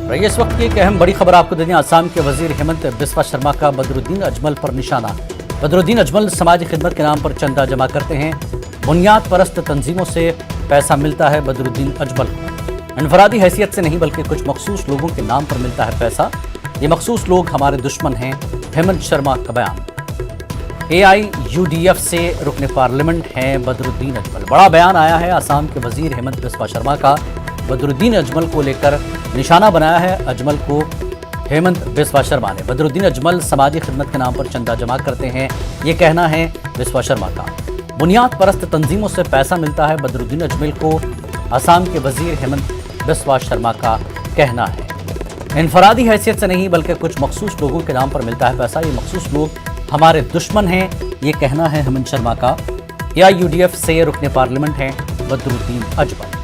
रही इस वक्त की एक अहम बड़ी खबर आपको दे दें। आसाम के वजीर हेमंत बिस्वा शर्मा का बदरुद्दीन अजमल पर निशाना। बदरुद्दीन अजमल समाजी खिदमत के नाम पर चंदा जमा करते हैं। बुनियाद परस्त तंजीमों से पैसा मिलता है बदरुद्दीन अजमल को। इनफरादी हैसियत से नहीं बल्कि कुछ मखसूस लोगों के नाम पर मिलता है पैसा। ये मखसूस लोग हमारे दुश्मन हैं, हेमंत शर्मा का बयान। AIUDF से रुकने पार्लियामेंट हैं बदरुद्दीन अजमल। बड़ा बयान आया है आसाम के वजीर हेमंत बिस्वा शर्मा का। बदरुद्दीन अजमल को लेकर निशाना बनाया है अजमल को हेमंत बिस्वा शर्मा ने। बदरुद्दीन अजमल समाजी खिदमत के नाम पर चंदा जमा करते हैं, ये कहना है बिस्वा शर्मा का। बुनियाद परस्त तंजीमों से पैसा मिलता है बदरुद्दीन अजमल को, आसाम के वजीर हेमंत बिस्वा शर्मा का कहना है। इनफरादी हैसियत से नहीं बल्कि कुछ मखसूस लोगों के नाम पर मिलता है पैसा। ये मखसूस लोग हमारे दुश्मन हैं, ये कहना है हेमंत शर्मा का। AIUDF से रुकने पार्लियामेंट हैं बदरुद्दीन अजमल।